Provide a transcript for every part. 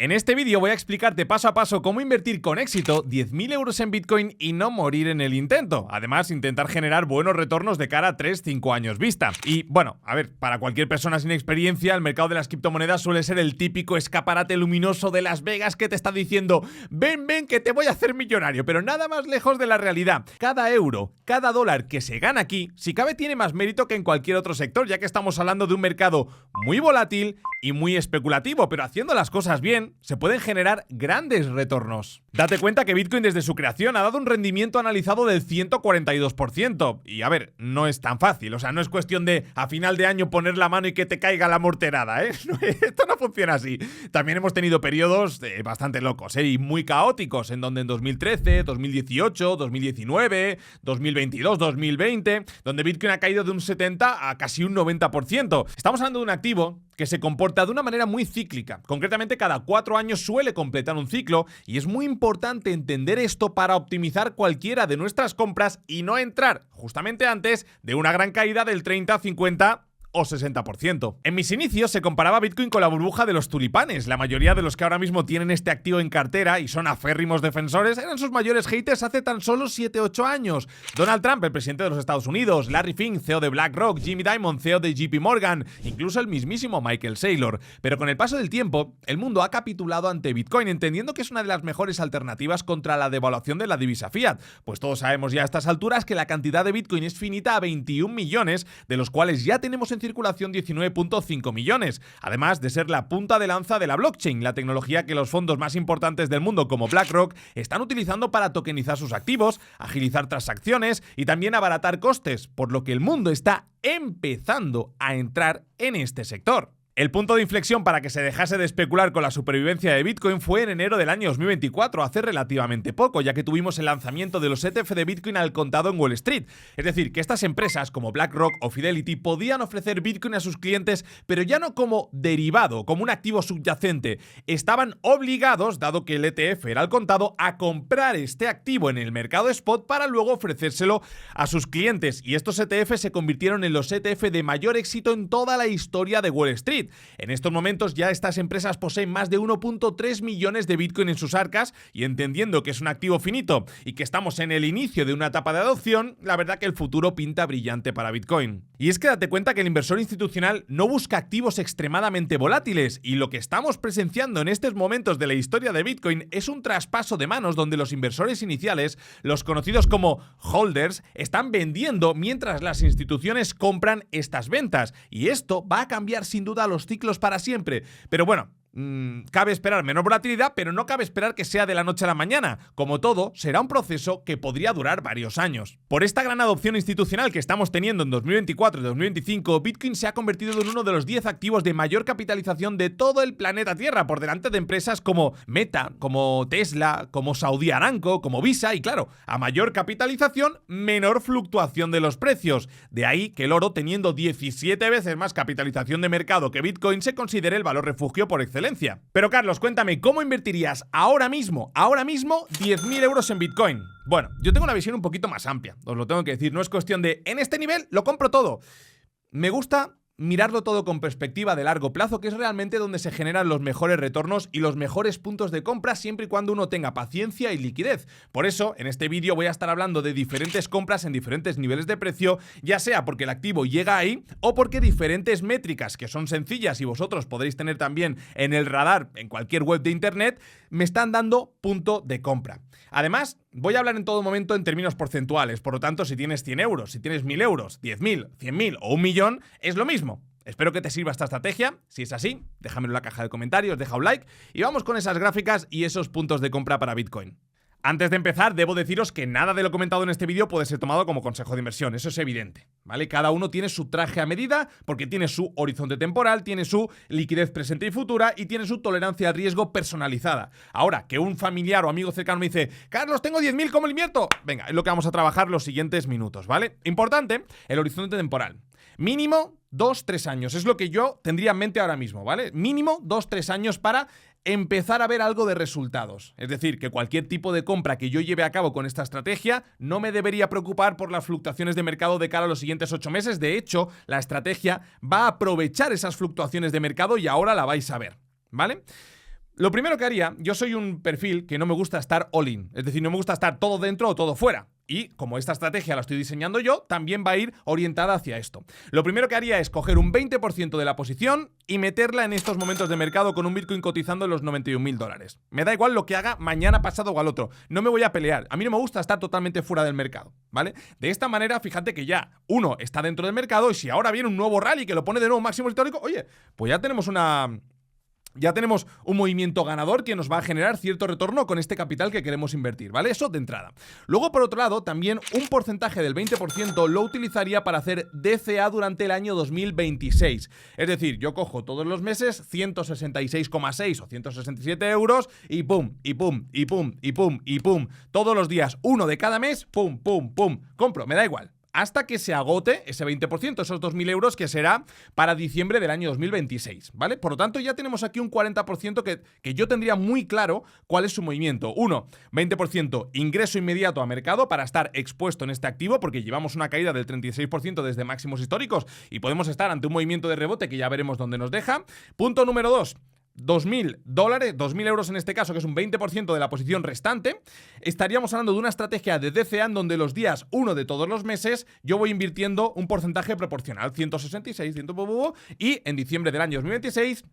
En este vídeo voy a explicarte paso a paso cómo invertir con éxito 10.000 euros en Bitcoin y no morir en el intento. Además, intentar generar buenos retornos de cara a 3-5 años vista. Y bueno, a ver, para cualquier persona sin experiencia, el mercado de las criptomonedas suele ser el típico escaparate luminoso de Las Vegas que te está diciendo ven, que te voy a hacer millonario, pero nada más lejos de la realidad. Cada euro, cada dólar que se gana aquí, si cabe tiene más mérito que en cualquier otro sector, ya que estamos hablando de un mercado muy volátil y muy especulativo, pero haciendo las cosas bien, se pueden generar grandes retornos. Date cuenta que Bitcoin desde su creación ha dado un rendimiento analizado del 142%. Y a ver, no es tan fácil, o sea, no es cuestión de a final de año poner la mano y que te caiga la morterada, ¿eh? Esto no funciona así. También hemos tenido periodos bastante locos, y muy caóticos, en donde en 2013, 2018, 2019, 2022, 2020, donde Bitcoin ha caído de un 70 a casi un 90%. Estamos hablando de un activo que se comporta de una manera muy cíclica. Concretamente, cada 4 años suele completar un ciclo y es muy importante entender esto para optimizar cualquiera de nuestras compras y no entrar justamente antes de una gran caída del 30, 50 o 60%. En mis inicios se comparaba Bitcoin con la burbuja de los tulipanes. La mayoría de los que ahora mismo tienen este activo en cartera y son aférrimos defensores eran sus mayores haters hace tan solo 7-8 años. Donald Trump, el presidente de los Estados Unidos, Larry Fink, CEO de BlackRock, Jamie Dimon, CEO de JP Morgan, incluso el mismísimo Michael Saylor. Pero con el paso del tiempo, el mundo ha capitulado ante Bitcoin, entendiendo que es una de las mejores alternativas contra la devaluación de la divisa fiat. Pues todos sabemos ya a estas alturas que la cantidad de Bitcoin es finita a 21 millones, de los cuales ya tenemos en circulación 19.5 millones, además de ser la punta de lanza de la blockchain, la tecnología que los fondos más importantes del mundo como BlackRock están utilizando para tokenizar sus activos, agilizar transacciones y también abaratar costes, por lo que el mundo está empezando a entrar en este sector. El punto de inflexión para que se dejase de especular con la supervivencia de Bitcoin fue en enero del año 2024, hace relativamente poco, ya que tuvimos el lanzamiento de los ETF de Bitcoin al contado en Wall Street. Es decir, que estas empresas como BlackRock o Fidelity podían ofrecer Bitcoin a sus clientes, pero ya no como derivado, como un activo subyacente. Estaban obligados, dado que el ETF era al contado, a comprar este activo en el mercado spot para luego ofrecérselo a sus clientes. Y estos ETF se convirtieron en los ETF de mayor éxito en toda la historia de Wall Street. En estos momentos ya estas empresas poseen más de 1.3 millones de Bitcoin en sus arcas y entendiendo que es un activo finito y que estamos en el inicio de una etapa de adopción, la verdad que el futuro pinta brillante para Bitcoin. Y es que date cuenta que el inversor institucional no busca activos extremadamente volátiles y lo que estamos presenciando en estos momentos de la historia de Bitcoin es un traspaso de manos donde los inversores iniciales, los conocidos como holders, están vendiendo mientras las instituciones compran estas ventas y esto va a cambiar sin duda los ciclos para siempre. Pero bueno, cabe esperar menor volatilidad, pero no cabe esperar que sea de la noche a la mañana. Como todo, será un proceso que podría durar varios años. Por esta gran adopción institucional que estamos teniendo en 2024 y 2025, Bitcoin se ha convertido en uno de los 10 activos de mayor capitalización de todo el planeta Tierra, por delante de empresas como Meta, como Tesla, como Saudi Aramco, como Visa, y claro, a mayor capitalización, menor fluctuación de los precios. De ahí que el oro, teniendo 17 veces más capitalización de mercado que Bitcoin, se considere el valor refugio por excelencia. Pero Carlos, cuéntame, ¿cómo invertirías ahora mismo 10.000 euros en Bitcoin? Bueno, yo tengo una visión un poquito más amplia, os lo tengo que decir, no es cuestión de en este nivel lo compro todo. Me gusta mirarlo todo con perspectiva de largo plazo, que es realmente donde se generan los mejores retornos y los mejores puntos de compra siempre y cuando uno tenga paciencia y liquidez. Por eso, en este vídeo voy a estar hablando de diferentes compras en diferentes niveles de precio, ya sea porque el activo llega ahí o porque diferentes métricas que son sencillas y vosotros podréis tener también en el radar en cualquier web de internet, me están dando punto de compra. Además, voy a hablar en todo momento en términos porcentuales, por lo tanto, si tienes 100 euros, si tienes 1.000 euros, 10.000, 100.000 o 1 millón, es lo mismo. Espero que te sirva esta estrategia. Si es así, déjamelo en la caja de comentarios, deja un like y vamos con esas gráficas y esos puntos de compra para Bitcoin. Antes de empezar, debo deciros que nada de lo comentado en este vídeo puede ser tomado como consejo de inversión, eso es evidente, ¿vale? Cada uno tiene su traje a medida porque tiene su horizonte temporal, tiene su liquidez presente y futura y tiene su tolerancia al riesgo personalizada. Ahora, que un familiar o amigo cercano me dice «Carlos, tengo 10.000, ¿cómo lo invierto?». Venga, es lo que vamos a trabajar los siguientes minutos, ¿vale? Importante, el horizonte temporal. Mínimo 2-3 años, es lo que yo tendría en mente ahora mismo, ¿vale? Mínimo 2-3 años para empezar a ver algo de resultados. Es decir, que cualquier tipo de compra que yo lleve a cabo con esta estrategia no me debería preocupar por las fluctuaciones de mercado de cara a los siguientes 8 meses. De hecho, la estrategia va a aprovechar esas fluctuaciones de mercado y ahora la vais a ver, ¿vale? Lo primero que haría, yo soy un perfil que no me gusta estar all-in, es decir, no me gusta estar todo dentro o todo fuera. Y como esta estrategia la estoy diseñando yo, también va a ir orientada hacia esto. Lo primero que haría es coger un 20% de la posición y meterla en estos momentos de mercado con un Bitcoin cotizando en los $91.000. Me da igual lo que haga mañana, pasado o al otro. No me voy a pelear. A mí no me gusta estar totalmente fuera del mercado, ¿vale? De esta manera, fíjate que ya uno está dentro del mercado y si ahora viene un nuevo rally que lo pone de nuevo máximo histórico, oye, pues ya tenemos un movimiento ganador que nos va a generar cierto retorno con este capital que queremos invertir, ¿vale? Eso de entrada. Luego, por otro lado, también un porcentaje del 20% lo utilizaría para hacer DCA durante el año 2026. Es decir, yo cojo todos los meses 166,6 o 167 euros y pum, y pum, y pum, y pum, y pum. Todos los días, uno de cada mes, pum, pum, pum. Compro, me da igual. Hasta que se agote ese 20%, esos 2.000 euros que será para diciembre del año 2026, ¿vale? Por lo tanto, ya tenemos aquí un 40% que yo tendría muy claro cuál es su movimiento. 20% ingreso inmediato a mercado para estar expuesto en este activo, porque llevamos una caída del 36% desde máximos históricos y podemos estar ante un movimiento de rebote que ya veremos dónde nos deja. Punto número 2. $2.000, 2.000 euros en este caso, que es un 20% de la posición restante. Estaríamos hablando de una estrategia de DCA en donde los días 1 de todos los meses yo voy invirtiendo un porcentaje proporcional, 166, 100, y en diciembre del año 2026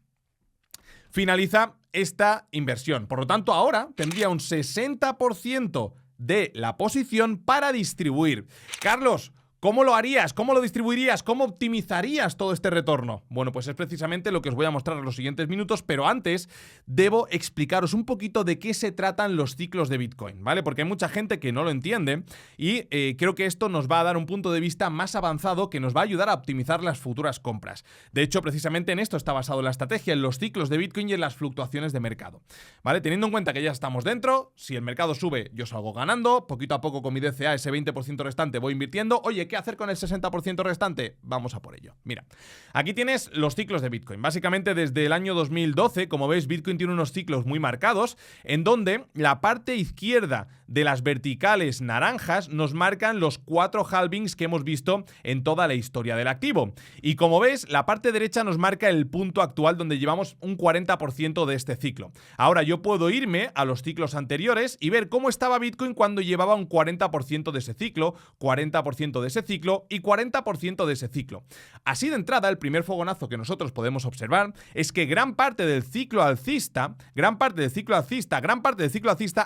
finaliza esta inversión. Por lo tanto, ahora tendría un 60% de la posición para distribuir. Carlos, ¿cómo lo harías? ¿Cómo lo distribuirías? ¿Cómo optimizarías todo este retorno? Bueno, pues es precisamente lo que os voy a mostrar en los siguientes minutos, pero antes debo explicaros un poquito de qué se tratan los ciclos de Bitcoin, ¿vale? Porque hay mucha gente que no lo entiende y creo que esto nos va a dar un punto de vista más avanzado que nos va a ayudar a optimizar las futuras compras. De hecho, precisamente en esto está basado la estrategia, en los ciclos de Bitcoin y en las fluctuaciones de mercado, ¿vale? Teniendo en cuenta que ya estamos dentro, si el mercado sube, yo salgo ganando, poquito a poco con mi DCA, ese 20% restante voy invirtiendo. Oye, ¿qué hacer con el 60% restante? Vamos a por ello. Mira, aquí tienes los ciclos de Bitcoin. Básicamente desde el año 2012, como veis, Bitcoin tiene unos ciclos muy marcados en donde la parte izquierda de las verticales naranjas nos marcan los 4 halvings que hemos visto en toda la historia del activo. Y como ves, la parte derecha nos marca el punto actual donde llevamos un 40% de este ciclo. Ahora yo puedo irme a los ciclos anteriores y ver cómo estaba Bitcoin cuando llevaba un 40% de ese ciclo, 40% de ese ciclo y 40% de ese ciclo. Así de entrada, el primer fogonazo que nosotros podemos observar es que gran parte del ciclo alcista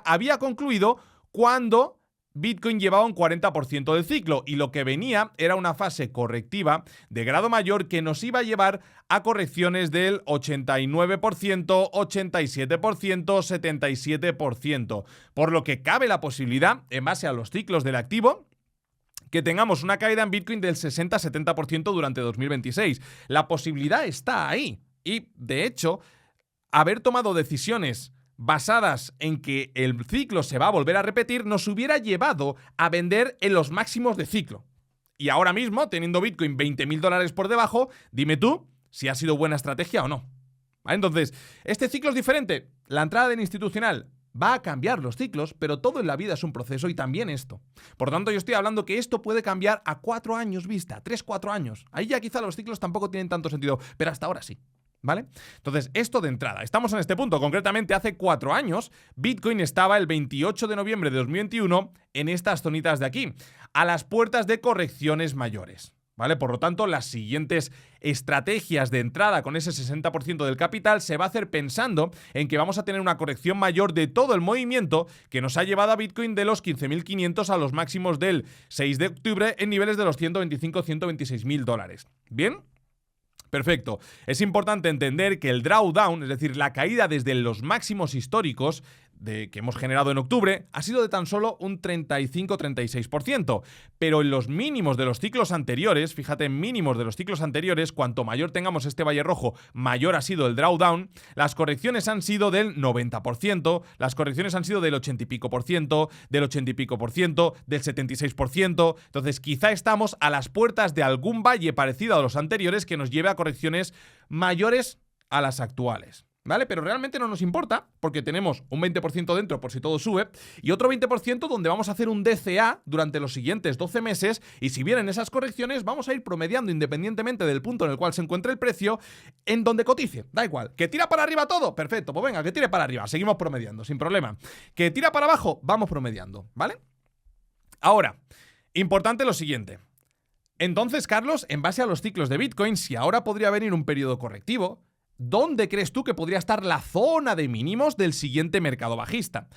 había concluido cuando Bitcoin llevaba un 40% del ciclo y lo que venía era una fase correctiva de grado mayor que nos iba a llevar a correcciones del 89%, 87%, 77%, por lo que cabe la posibilidad, en base a los ciclos del activo, que tengamos una caída en Bitcoin del 60-70% durante 2026. La posibilidad está ahí y, de hecho, haber tomado decisiones basadas en que el ciclo se va a volver a repetir nos hubiera llevado a vender en los máximos de ciclo. Y ahora mismo, teniendo Bitcoin $20.000 por debajo, dime tú si ha sido buena estrategia o no. ¿Vale? Entonces, ¿este ciclo es diferente? La entrada del institucional va a cambiar los ciclos, pero todo en la vida es un proceso y también esto. Por tanto, yo estoy hablando que esto puede cambiar a 4 años vista, 3-4 años. Ahí ya quizá los ciclos tampoco tienen tanto sentido, pero hasta ahora sí. ¿Vale? Entonces, esto de entrada. Estamos en este punto. Concretamente, hace 4 años, Bitcoin estaba el 28 de noviembre de 2021 en estas zonitas de aquí, a las puertas de correcciones mayores. ¿Vale? Por lo tanto, las siguientes estrategias de entrada con ese 60% del capital se va a hacer pensando en que vamos a tener una corrección mayor de todo el movimiento que nos ha llevado a Bitcoin de los 15.500 a los máximos del 6 de octubre en niveles de los 125.000-126.000 dólares. ¿Bien? Perfecto. Es importante entender que el drawdown, es decir, la caída desde los máximos históricos que hemos generado en octubre, ha sido de tan solo un 35-36%. Pero en los mínimos de los ciclos anteriores, fíjate, en mínimos de los ciclos anteriores, cuanto mayor tengamos este valle rojo, mayor ha sido el drawdown. Las correcciones han sido del 90%, las correcciones han sido del 80 y pico por ciento, del 80 y pico por ciento, del 76%. Entonces, quizá estamos a las puertas de algún valle parecido a los anteriores que nos lleve a correcciones mayores a las actuales. ¿vale? Pero realmente no nos importa porque tenemos un 20% dentro por si todo sube y otro 20% donde vamos a hacer un DCA durante los siguientes 12 meses y si vienen esas correcciones vamos a ir promediando independientemente del punto en el cual se encuentre el precio en donde cotice. Da igual. ¿Que tira para arriba todo? Perfecto. Pues venga, que tire para arriba. Seguimos promediando, sin problema. ¿Que tira para abajo? Vamos promediando, ¿vale? Ahora, importante lo siguiente. Entonces, Carlos, en base a los ciclos de Bitcoin, si ahora podría venir un periodo correctivo, ¿dónde crees tú que podría estar la zona de mínimos del siguiente mercado bajista?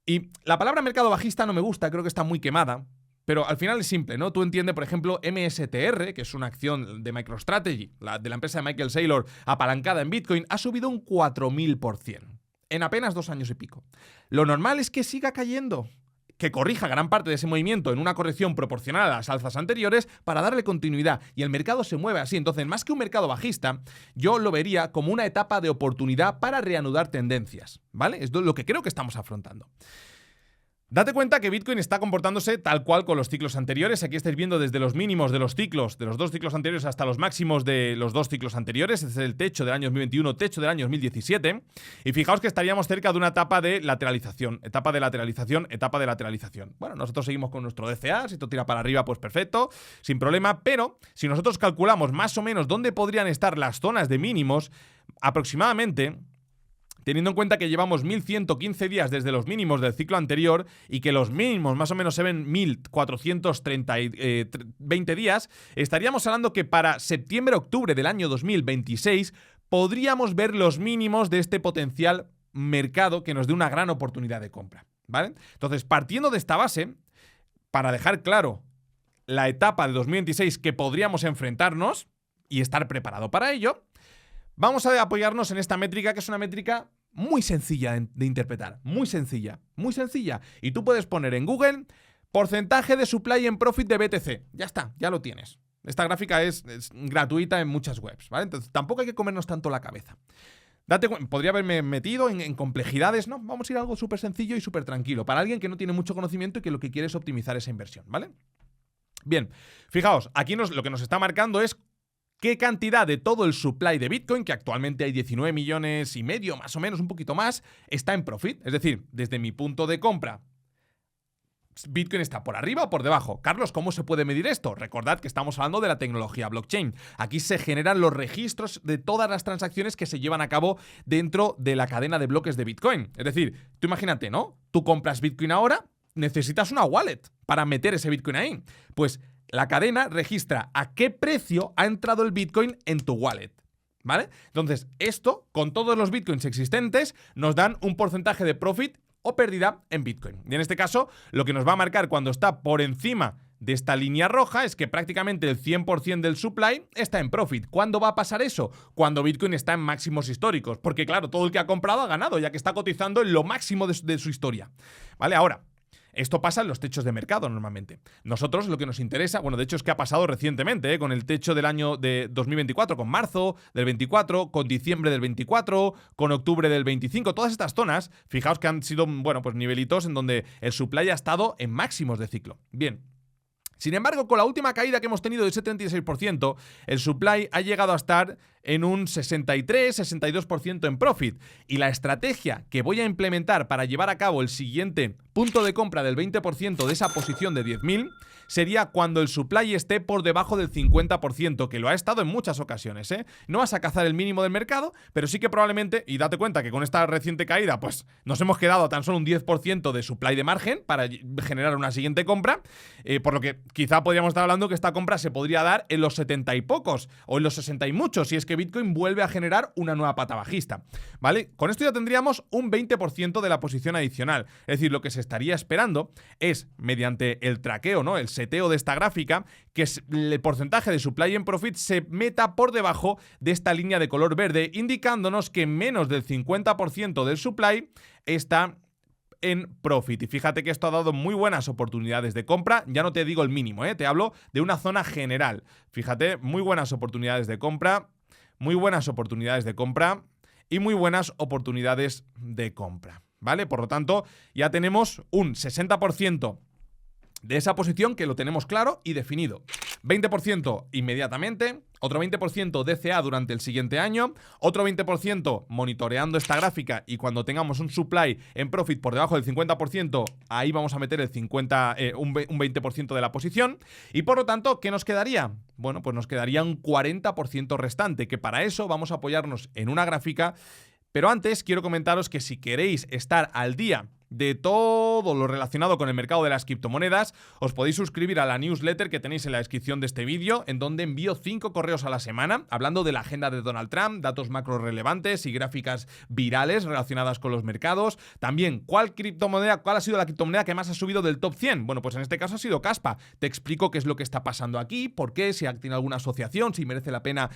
Y la palabra mercado bajista no me gusta, creo que está muy quemada, pero al final es simple, ¿no? Tú entiendes, por ejemplo, MSTR, que es una acción de MicroStrategy, de la empresa de Michael Saylor, apalancada en Bitcoin, ha subido un 4000% en apenas 2 años y pico. Lo normal es que siga cayendo, que corrija gran parte de ese movimiento en una corrección proporcional a las alzas anteriores para darle continuidad y el mercado se mueve así. Entonces, más que un mercado bajista, yo lo vería como una etapa de oportunidad para reanudar tendencias, ¿vale? Es lo que creo que estamos afrontando. Date cuenta que Bitcoin está comportándose tal cual con los ciclos anteriores. Aquí estáis viendo desde los mínimos de los ciclos, de los 2 ciclos anteriores hasta los máximos de los 2 ciclos anteriores. Este es el techo del año 2021, techo del año 2017. Y fijaos que estaríamos cerca de una etapa de lateralización. Etapa de lateralización, etapa de lateralización. Bueno, nosotros seguimos con nuestro DCA. Si esto tira para arriba, pues perfecto, sin problema. Pero si nosotros calculamos más o menos dónde podrían estar las zonas de mínimos, aproximadamente, teniendo en cuenta que llevamos 1115 días desde los mínimos del ciclo anterior y que los mínimos más o menos se ven 1420 días, estaríamos hablando que para septiembre-octubre del año 2026 podríamos ver los mínimos de este potencial mercado que nos dé una gran oportunidad de compra, ¿vale? Entonces, partiendo de esta base, para dejar claro la etapa de 2026 que podríamos enfrentarnos y estar preparado para ello, vamos a apoyarnos en esta métrica, que es una métrica muy sencilla de interpretar. Muy sencilla, muy sencilla. Y tú puedes poner en Google porcentaje de supply en profit de BTC. Ya está, ya lo tienes. Esta gráfica es gratuita en muchas webs, ¿vale? Entonces tampoco hay que comernos tanto la cabeza. Podría haberme metido en complejidades, ¿no? Vamos a ir a algo súper sencillo y súper tranquilo. Para alguien que no tiene mucho conocimiento y que lo que quiere es optimizar esa inversión, ¿vale? Bien, fijaos, aquí lo que nos está marcando es qué cantidad de todo el supply de Bitcoin, que actualmente hay 19 millones y medio, más o menos, un poquito más, está en profit. Es decir, desde mi punto de compra, ¿Bitcoin está por arriba o por debajo? Carlos, ¿cómo se puede medir esto? Recordad que estamos hablando de la tecnología blockchain. Aquí se generan los registros de todas las transacciones que se llevan a cabo dentro de la cadena de bloques de Bitcoin. Es decir, tú imagínate, ¿no? Tú compras Bitcoin ahora, necesitas una wallet para meter ese Bitcoin ahí. Pues la cadena registra a qué precio ha entrado el Bitcoin en tu wallet, ¿vale? Entonces, esto, con todos los Bitcoins existentes, nos dan un porcentaje de profit o pérdida en Bitcoin. Y en este caso, lo que nos va a marcar cuando está por encima de esta línea roja es que prácticamente el 100% del supply está en profit. ¿Cuándo va a pasar eso? Cuando Bitcoin está en máximos históricos. Porque claro, todo el que ha comprado ha ganado, ya que está cotizando en lo máximo de su historia. ¿Vale? Ahora, esto pasa en los techos de mercado normalmente. Nosotros lo que nos interesa, bueno, de hecho es que ha pasado recientemente, con el techo del año de 2024, con marzo del 24, con diciembre del 24, con octubre del 25, todas estas zonas, fijaos que han sido, bueno, pues nivelitos en donde el supply ha estado en máximos de ciclo. Bien. Sin embargo, con la última caída que hemos tenido del 76%, el supply ha llegado a estar en un 63-62% en profit. Y la estrategia que voy a implementar para llevar a cabo el siguiente punto de compra del 20% de esa posición de 10.000 sería cuando el supply esté por debajo del 50%, que lo ha estado en muchas ocasiones, ¿eh? No vas a cazar el mínimo del mercado, pero sí que probablemente, y date cuenta que con esta reciente caída, pues nos hemos quedado a tan solo un 10% de supply de margen para generar una siguiente compra, por lo que quizá podríamos estar hablando que esta compra se podría dar en los 70 y pocos, o en los 60 y muchos, si es que Bitcoin vuelve a generar una nueva pata bajista, ¿vale? Con esto ya tendríamos un 20% de la posición adicional. Es decir, lo que se estaría esperando es, mediante el traqueo, ¿no? El seteo de esta gráfica, que el porcentaje de supply en profit se meta por debajo de esta línea de color verde, indicándonos que menos del 50% del supply está en profit. Y fíjate que esto ha dado muy buenas oportunidades de compra. Ya no te digo el mínimo, te hablo de una zona general. Fíjate, muy buenas oportunidades de compra, muy buenas oportunidades de compra y muy buenas oportunidades de compra, ¿vale? Por lo tanto, ya tenemos un 60% de esa posición que lo tenemos claro y definido. 20% inmediatamente, otro 20% DCA durante el siguiente año, otro 20% monitoreando esta gráfica y cuando tengamos un supply en profit por debajo del 50%, ahí vamos a meter un 20% de la posición y por lo tanto, ¿qué nos quedaría? Bueno, pues nos quedaría un 40% restante, que para eso vamos a apoyarnos en una gráfica. Pero antes quiero comentaros que si queréis estar al día de todo lo relacionado con el mercado de las criptomonedas, os podéis suscribir a la newsletter que tenéis en la descripción de este vídeo, en donde envío 5 correos a la semana hablando de la agenda de Donald Trump, datos macro relevantes y gráficas virales relacionadas con los mercados. También, ¿cuál ha sido la criptomoneda que más ha subido del top 100? Bueno, pues en este caso ha sido Kaspa. Te explico qué es lo que está pasando aquí, por qué, si tiene alguna asociación, si merece la pena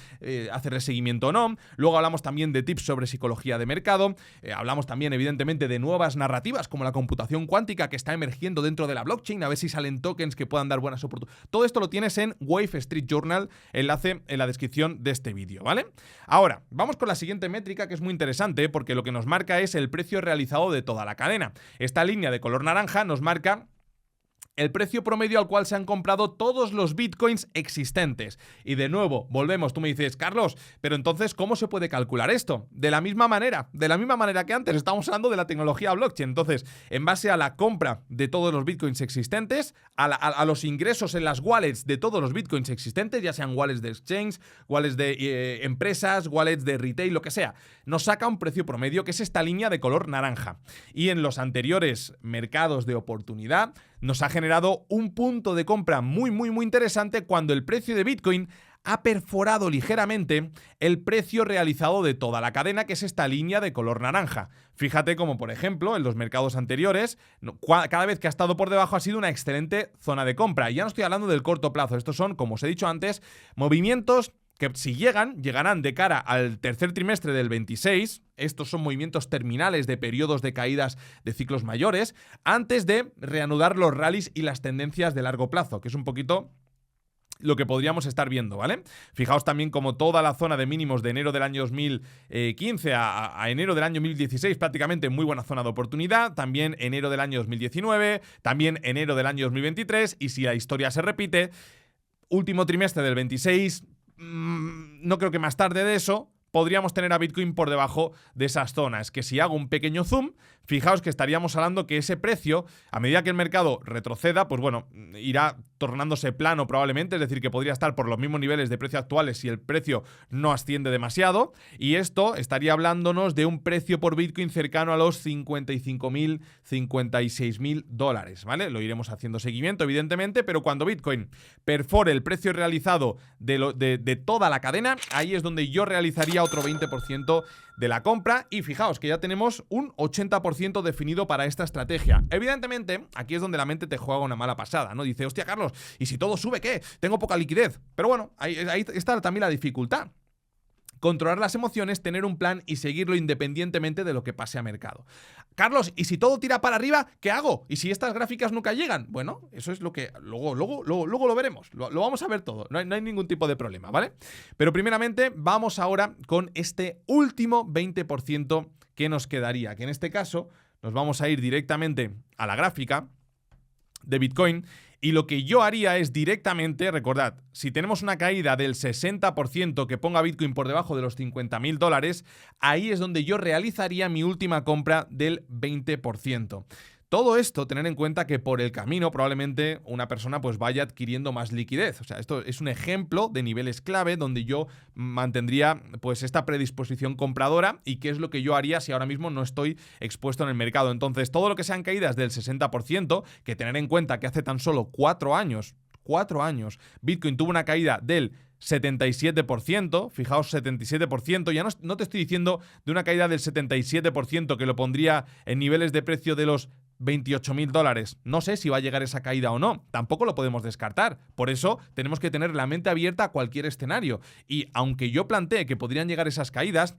hacerle seguimiento o no. Luego hablamos también de tips sobre psicología de mercado. Hablamos también, evidentemente, de nuevas narrativas como la computación cuántica que está emergiendo dentro de la blockchain, a ver si salen tokens que puedan dar buenas oportunidades. Todo esto lo tienes en Wave Street Journal, enlace en la descripción de este vídeo, ¿vale? Ahora, vamos con la siguiente métrica que es muy interesante porque lo que nos marca es el precio realizado de toda la cadena. Esta línea de color naranja nos marca el precio promedio al cual se han comprado todos los bitcoins existentes. Y de nuevo, volvemos, tú me dices, Carlos, pero entonces, ¿cómo se puede calcular esto? De la misma manera que antes, estamos hablando de la tecnología blockchain. Entonces, en base a la compra de todos los bitcoins existentes, a los ingresos en las wallets de todos los bitcoins existentes, ya sean wallets de exchange, wallets de empresas, wallets de retail, lo que sea, nos saca un precio promedio que es esta línea de color naranja. Y en los anteriores mercados de oportunidad, nos ha generado un punto de compra muy interesante cuando el precio de Bitcoin ha perforado ligeramente el precio realizado de toda la cadena, que es esta línea de color naranja. Fíjate como, por ejemplo, en los mercados anteriores, cada vez que ha estado por debajo ha sido una excelente zona de compra. Y ya no estoy hablando del corto plazo, estos son, como os he dicho antes, movimientos que si llegarán de cara al tercer trimestre del 26, estos son movimientos terminales de periodos de caídas de ciclos mayores, antes de reanudar los rallies y las tendencias de largo plazo, que es un poquito lo que podríamos estar viendo, ¿vale? Fijaos también como toda la zona de mínimos de enero del año 2015 a enero del año 2016, prácticamente muy buena zona de oportunidad, también enero del año 2019, también enero del año 2023, y si la historia se repite, último trimestre del 26, no creo que más tarde de eso podríamos tener a Bitcoin por debajo de esas zonas, que si hago un pequeño zoom, fijaos que estaríamos hablando que ese precio, a medida que el mercado retroceda, pues bueno, irá tornándose plano probablemente, es decir, que podría estar por los mismos niveles de precio actuales si el precio no asciende demasiado, y esto estaría hablándonos de un precio por Bitcoin cercano a los 55.000, 56.000 dólares, ¿vale? Lo iremos haciendo seguimiento, evidentemente, pero cuando Bitcoin perfore el precio realizado de toda la cadena, ahí es donde yo realizaría otro 20% de la compra, y fijaos que ya tenemos un 80% definido para esta estrategia. Evidentemente, aquí es donde la mente te juega una mala pasada, ¿no? Dice, hostia, Carlos, ¿y si todo sube, qué? Tengo poca liquidez. Pero bueno, ahí está también la dificultad. Controlar las emociones, tener un plan y seguirlo independientemente de lo que pase a mercado. Carlos, ¿y si todo tira para arriba, qué hago? ¿Y si estas gráficas nunca llegan? Bueno, eso es lo que luego lo veremos. Lo vamos a ver todo. No hay ningún tipo de problema, ¿vale? Pero primeramente vamos ahora con este último 20% que nos quedaría, que en este caso nos vamos a ir directamente a la gráfica de Bitcoin. Y lo que yo haría es directamente, recordad, si tenemos una caída del 60% que ponga Bitcoin por debajo de los 50.000 dólares, ahí es donde yo realizaría mi última compra del 20%. Todo esto, tener en cuenta que por el camino probablemente una persona pues vaya adquiriendo más liquidez. O sea, esto es un ejemplo de niveles clave donde yo mantendría pues esta predisposición compradora, y qué es lo que yo haría si ahora mismo no estoy expuesto en el mercado. Entonces, todo lo que sean caídas del 60%, que tener en cuenta que hace tan solo 4 años, Bitcoin tuvo una caída del 77%, fijaos, 77%, ya no te estoy diciendo de una caída del 77% que lo pondría en niveles de precio de los 28.000 dólares. No sé si va a llegar esa caída o no, tampoco lo podemos descartar. Por eso tenemos que tener la mente abierta a cualquier escenario. Y aunque yo plantee que podrían llegar esas caídas,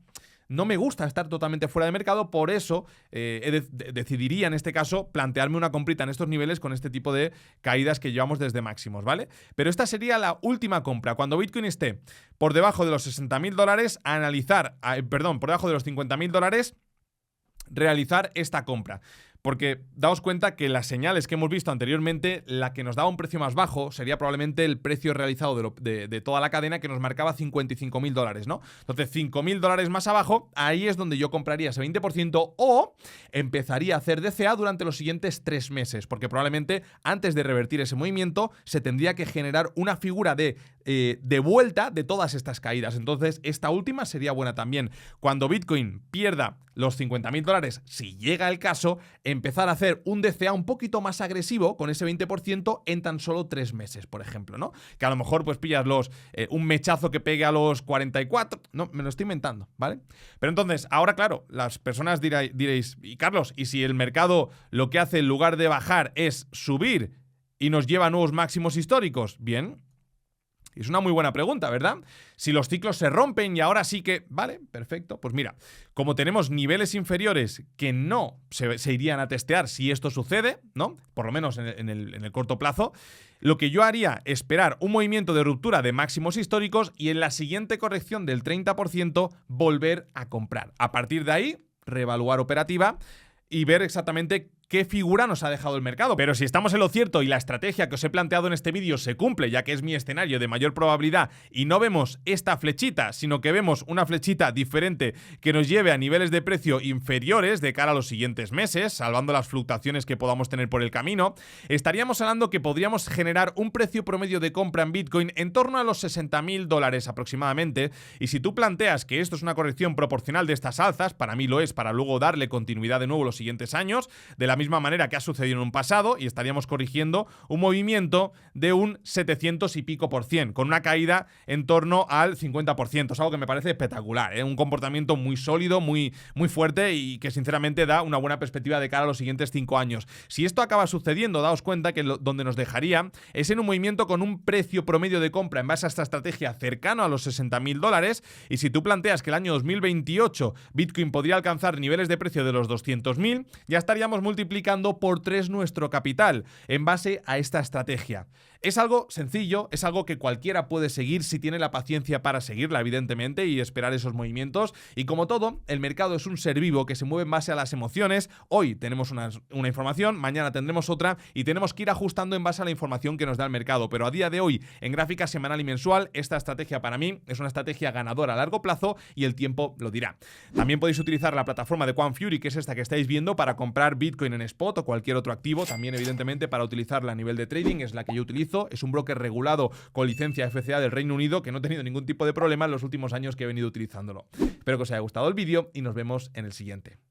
no me gusta estar totalmente fuera de mercado, por eso decidiría en este caso plantearme una comprita en estos niveles con este tipo de caídas que llevamos desde máximos, ¿vale? Pero esta sería la última compra. Cuando Bitcoin esté por debajo de los 60.000 dólares, por debajo de los 50.000 dólares, realizar esta compra. Porque daos cuenta que las señales que hemos visto anteriormente, la que nos daba un precio más bajo sería probablemente el precio realizado de toda la cadena, que nos marcaba $55.000, ¿no? Entonces, $5.000 más abajo, ahí es donde yo compraría ese 20% o empezaría a hacer DCA durante los siguientes 3 meses, porque probablemente antes de revertir ese movimiento se tendría que generar una figura de vuelta de todas estas caídas. Entonces, esta última sería buena también. Cuando Bitcoin pierda los $50.000, si llega el caso, empezar a hacer un DCA un poquito más agresivo con ese 20% en tan solo 3 meses, por ejemplo, ¿no? Que a lo mejor pues pillas un mechazo que pegue a los 44, no, me lo estoy inventando, ¿vale? Pero entonces, ahora claro, las personas diréis, y Carlos, ¿y si el mercado lo que hace en lugar de bajar es subir y nos lleva a nuevos máximos históricos? Bien. Es una muy buena pregunta, ¿verdad? Si los ciclos se rompen y ahora sí que... Vale, perfecto. Pues mira, como tenemos niveles inferiores que no se irían a testear si esto sucede, ¿no? Por lo menos en el corto plazo, lo que yo haría es esperar un movimiento de ruptura de máximos históricos y en la siguiente corrección del 30% volver a comprar. A partir de ahí, reevaluar operativa y ver exactamente qué figura nos ha dejado el mercado. Pero si estamos en lo cierto y la estrategia que os he planteado en este vídeo se cumple, ya que es mi escenario de mayor probabilidad, y no vemos esta flechita, sino que vemos una flechita diferente que nos lleve a niveles de precio inferiores de cara a los siguientes meses, salvando las fluctuaciones que podamos tener por el camino, estaríamos hablando que podríamos generar un precio promedio de compra en Bitcoin en torno a los $60.000 aproximadamente. Y si tú planteas que esto es una corrección proporcional de estas alzas, para mí lo es, para luego darle continuidad de nuevo los siguientes años, de la misma manera que ha sucedido en un pasado, y estaríamos corrigiendo un movimiento de un 700 y pico por cien, con una caída en torno al 50%. Es algo que me parece espectacular, ¿eh? Un comportamiento muy sólido, muy fuerte y que sinceramente da una buena perspectiva de cara a los siguientes 5 años. Si esto acaba sucediendo, daos cuenta que donde nos dejaría es en un movimiento con un precio promedio de compra en base a esta estrategia cercano a los $60.000, y si tú planteas que el año 2028 Bitcoin podría alcanzar niveles de precio de los 200.000, ya estaríamos multiplicando por 3 nuestro capital en base a esta estrategia. Es algo sencillo, es algo que cualquiera puede seguir si tiene la paciencia para seguirla, evidentemente, y esperar esos movimientos. Y como todo, el mercado es un ser vivo que se mueve en base a las emociones. Hoy tenemos una información, mañana tendremos otra y tenemos que ir ajustando en base a la información que nos da el mercado. Pero a día de hoy, en gráfica semanal y mensual, esta estrategia para mí es una estrategia ganadora a largo plazo y el tiempo lo dirá. También podéis utilizar la plataforma de QuantFury, que es esta que estáis viendo, para comprar Bitcoin en spot o cualquier otro activo. También, evidentemente, para utilizarla a nivel de trading, es la que yo utilizo. Es un broker regulado con licencia FCA del Reino Unido, que no he tenido ningún tipo de problema en los últimos años que he venido utilizándolo. Espero que os haya gustado el vídeo y nos vemos en el siguiente.